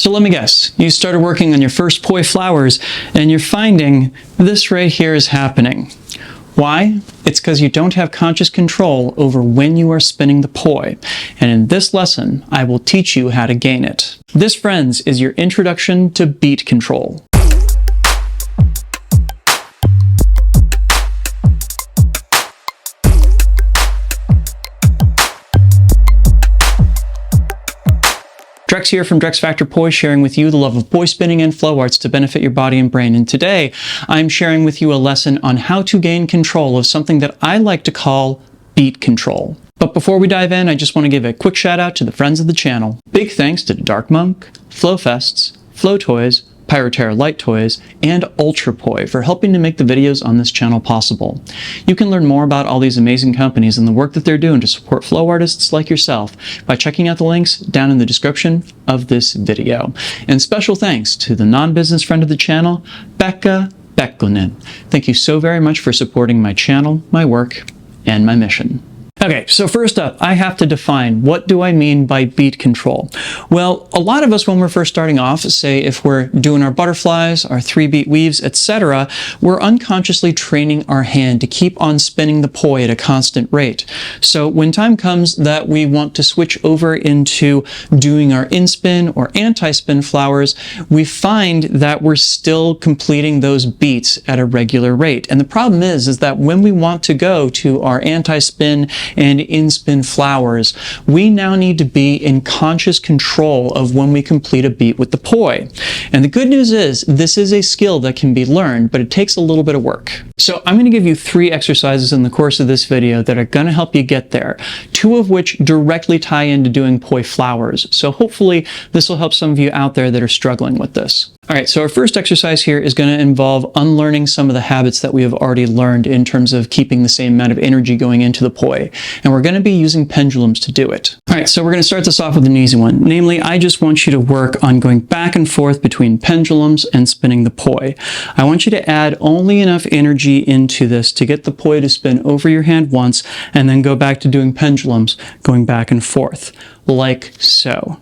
So let me guess, you started working on your first poi flowers and you're finding this right here is happening. Why? It's because you don't have conscious control over when you are spinning the poi. And in this lesson, I will teach you how to gain it. This, friends, is your introduction to beat control. Drex here from Drex Factor Poi, sharing with you the love of poi spinning and flow arts to benefit your body and brain. And today, I'm sharing with you a lesson on how to gain control of something that I like to call beat control. But before we dive in, I just want to give a quick shout out to the friends of the channel. Big thanks to Dark Monk, Flow Fests, Flow Toys, Pyroterra Light Toys, and Ultra Poi for helping to make the videos on this channel possible. You can learn more about all these amazing companies and the work that they're doing to support flow artists like yourself by checking out the links down in the description of this video. And special thanks to the non-business friend of the channel, Becca Becklinen. Thank you so very much for supporting my channel, my work, and my mission. Okay, so first up, I have to define what do I mean by beat control. Well, a lot of us when we're first starting off, say if we're doing our butterflies, our 3-beat weaves, etc., we're unconsciously training our hand to keep on spinning the poi at a constant rate. So when time comes that we want to switch over into doing our in-spin or anti-spin flowers, we find that we're still completing those beats at a regular rate. And the problem is that when we want to go to our anti-spin and in-spin flowers, we now need to be in conscious control of when we complete a beat with the poi. And the good news is, this is a skill that can be learned, but it takes a little bit of work. So I'm going to give you 3 exercises in the course of this video that are going to help you get there, 2 of which directly tie into doing poi flowers. So hopefully this will help some of you out there that are struggling with this. All right, so our first exercise here is going to involve unlearning some of the habits that we have already learned in terms of keeping the same amount of energy going into the poi. And we're going to be using pendulums to do it. All right, so we're going to start this off with an easy one. Namely, I just want you to work on going back and forth between pendulums and spinning the poi. I want you to add only enough energy into this to get the poi to spin over your hand once and then go back to doing pendulums, going back and forth, like so.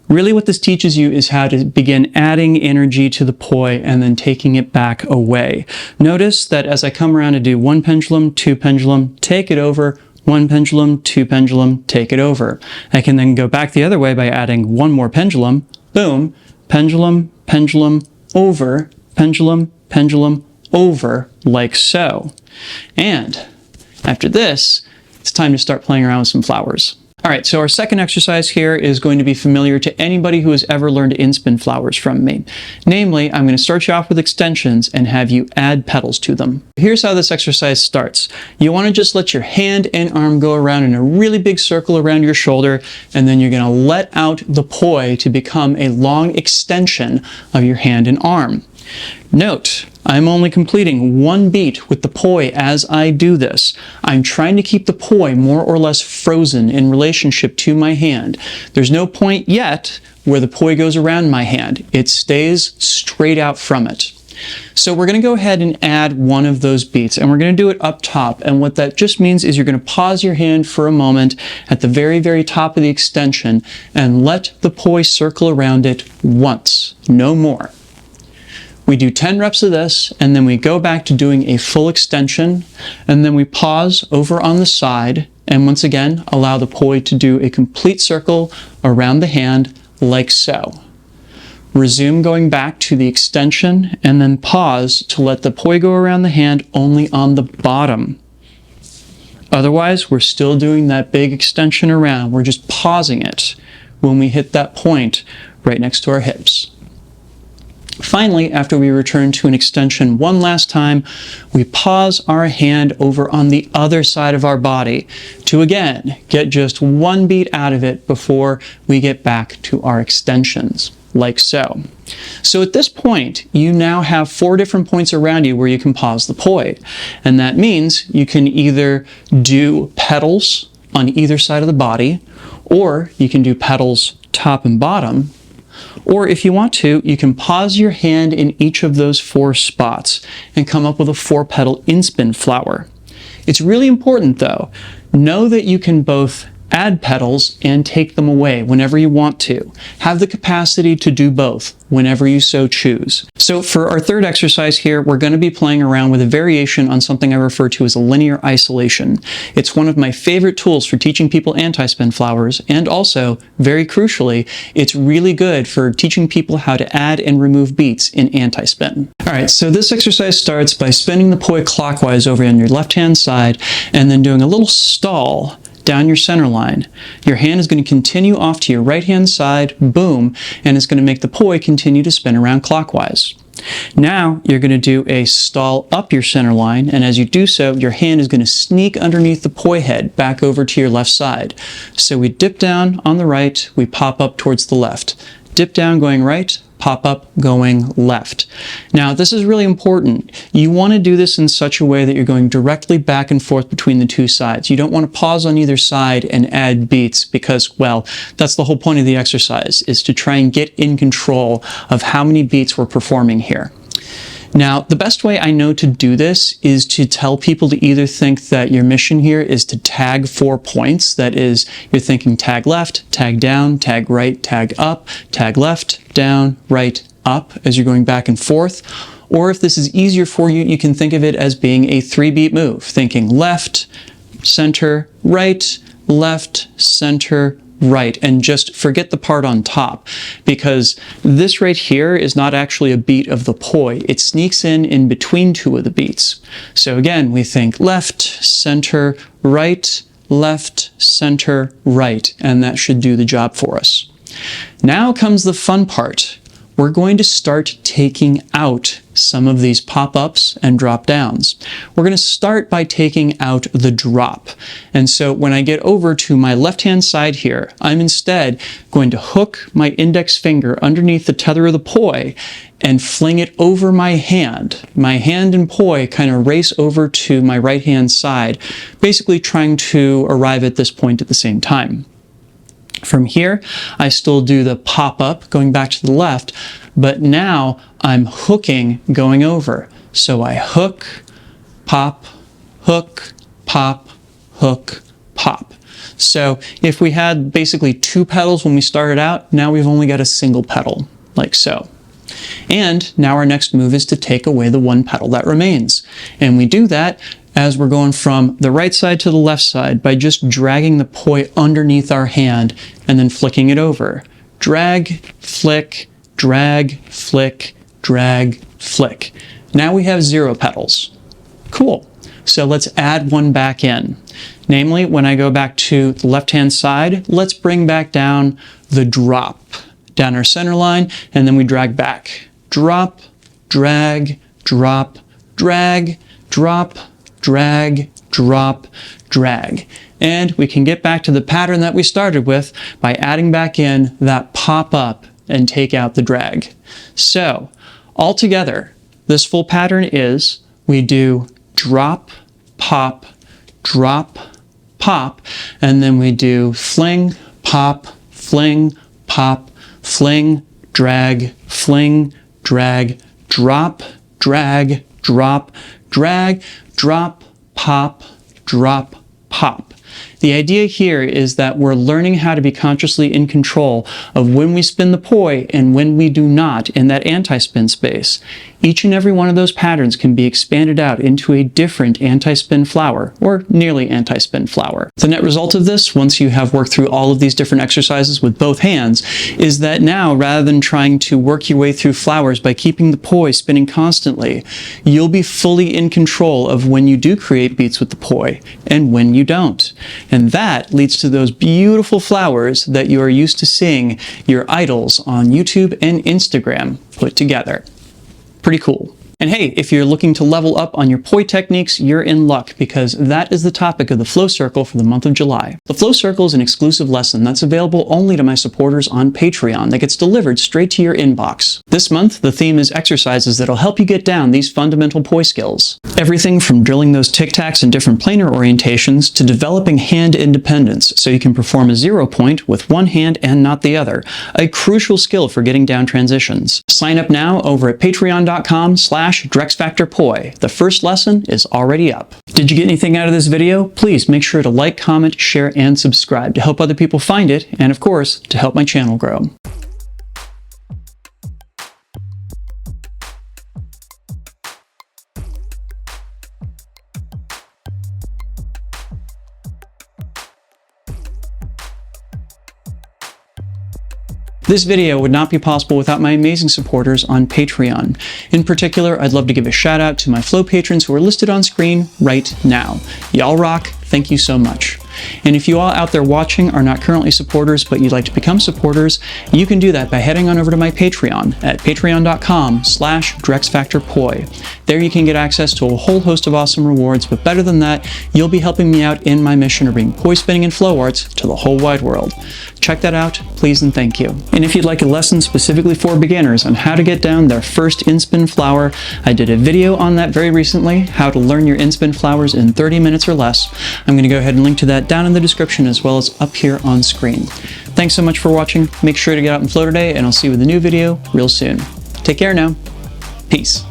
Really what this teaches you is how to begin adding energy to the poi and then taking it back away. Notice that as I come around to do 1 pendulum, 2 pendulum, take it over, 1 pendulum, 2 pendulum, take it over. I can then go back the other way by adding 1 more pendulum, boom, pendulum, pendulum, over, pendulum, pendulum, over, like so. And after this, it's time to start playing around with some flowers. All right, so our second exercise here is going to be familiar to anybody who has ever learned in-spin flowers from me. Namely, I'm going to start you off with extensions and have you add petals to them. Here's how this exercise starts. You want to just let your hand and arm go around in a really big circle around your shoulder, and then you're going to let out the poi to become a long extension of your hand and arm. Note, I'm only completing 1 beat with the poi as I do this. I'm trying to keep the poi more or less frozen in relationship to my hand. There's no point yet where the poi goes around my hand. It stays straight out from it. So we're going to go ahead and add 1 of those beats, and we're going to do it up top. And what that just means is you're going to pause your hand for a moment at the very, very top of the extension and let the poi circle around it once, no more. We do 10 reps of this, and then we go back to doing a full extension, and then we pause over on the side, and once again, allow the poi to do a complete circle around the hand, like so. Resume going back to the extension, and then pause to let the poi go around the hand only on the bottom. Otherwise, we're still doing that big extension around. We're just pausing it when we hit that point right next to our hips. Finally, after we return to an extension 1 last time, we pause our hand over on the other side of our body to again get just 1 beat out of it before we get back to our extensions, like so. So at this point, you now have 4 different points around you where you can pause the poi. And that means you can either do petals on either side of the body, or you can do petals top and bottom, or if you want to, you can pause your hand in each of those 4 spots and come up with a 4-petal in-spin flower. It's really important though, know that you can both add pedals and take them away whenever you want to. Have the capacity to do both whenever you so choose. So for our third exercise here, we're going to be playing around with a variation on something I refer to as a linear isolation. It's one of my favorite tools for teaching people anti-spin flowers, and also, very crucially, it's really good for teaching people how to add and remove beats in anti-spin. Alright, so this exercise starts by spinning the poi clockwise over on your left-hand side, and then doing a little stall down your center line. Your hand is going to continue off to your right-hand side, boom, and it's going to make the poi continue to spin around clockwise. Now you're going to do a stall up your center line, and as you do so, your hand is going to sneak underneath the poi head back over to your left side. So we dip down on the right, we pop up towards the left. Dip down going right, pop up going left. Now this is really important. You want to do this in such a way that you're going directly back and forth between the two sides. You don't want to pause on either side and add beats because, well, that's the whole point of the exercise, is to try and get in control of how many beats we're performing here. Now, the best way I know to do this is to tell people to either think that your mission here is to tag 4 points. That is, you're thinking tag left, tag down, tag right, tag up, tag left, down, right, up as you're going back and forth. Or if this is easier for you, you can think of it as being a 3-beat move, thinking left, center, right, left, center, right, and just forget the part on top, because this right here is not actually a beat of the poi. It sneaks in between 2 of the beats. So again, we think left, center, right, left, center, right, and that should do the job for us. Now comes the fun part. We're going to start taking out some of these pop-ups and drop-downs. We're going to start by taking out the drop. And so when I get over to my left-hand side here, I'm instead going to hook my index finger underneath the tether of the poi and fling it over my hand. My hand and poi kind of race over to my right-hand side, basically trying to arrive at this point at the same time. From here, I still do the pop-up going back to the left, but now I'm hooking going over. So I hook, pop, hook, pop, hook, pop. So if we had basically 2 pedals when we started out, now we've only got a single pedal, like so. And now our next move is to take away the 1 pedal that remains. And we do that as we're going from the right side to the left side by just dragging the poi underneath our hand and then flicking it over. Drag, flick, drag, flick, drag, flick. Now we have 0 pedals. Cool. So let's add 1 back in. Namely, when I go back to the left-hand side, let's bring back down the drop down our center line, and then we drag back. Drop, drag, drop, drag, drop, drag, drop, drag. And we can get back to the pattern that we started with by adding back in that pop up and take out the drag. So, altogether, this full pattern is we do drop, pop, and then we do fling, pop, fling, pop, fling, drag, drop, drag, drop, drag, drop, pop, drop, pop. The idea here is that we're learning how to be consciously in control of when we spin the poi and when we do not in that anti-spin space. Each and every one of those patterns can be expanded out into a different anti-spin flower, or nearly anti-spin flower. The net result of this, once you have worked through all of these different exercises with both hands, is that now, rather than trying to work your way through flowers by keeping the poi spinning constantly, you'll be fully in control of when you do create beats with the poi and when you don't. And that leads to those beautiful flowers that you are used to seeing your idols on YouTube and Instagram put together. Pretty cool. And hey, if you're looking to level up on your poi techniques, you're in luck, because that is the topic of the Flow Circle for the month of July. The Flow Circle is an exclusive lesson that's available only to my supporters on Patreon that gets delivered straight to your inbox. This month, the theme is exercises that'll help you get down these fundamental poi skills. Everything from drilling those tic-tacs in different planar orientations to developing hand independence so you can perform a 0 point with one hand and not the other, a crucial skill for getting down transitions. Sign up now over at patreon.com/ patreon.com/DrexFactorPoi. The first lesson is already up. Did you get anything out of this video? Please make sure to like, comment, share, and subscribe to help other people find it, and of course, to help my channel grow. This video would not be possible without my amazing supporters on Patreon. In particular, I'd love to give a shout out to my Flow patrons who are listed on screen right now. Y'all rock, thank you so much. And if you all out there watching are not currently supporters but you'd like to become supporters, you can do that by heading on over to my Patreon at patreon.com/DrexFactorPoi. There you can get access to a whole host of awesome rewards, but better than that, you'll be helping me out in my mission to bring poi spinning and flow arts to the whole wide world. Check that out, please and thank you. And if you'd like a lesson specifically for beginners on how to get down their first inspin flower, I did a video on that very recently, how to learn your inspin flowers in 30 minutes or less. I'm going to go ahead and link to that down in the description as well as up here on screen. Thanks so much for watching. Make sure to get out and flow today, and I'll see you with a new video real soon. Take care now. Peace.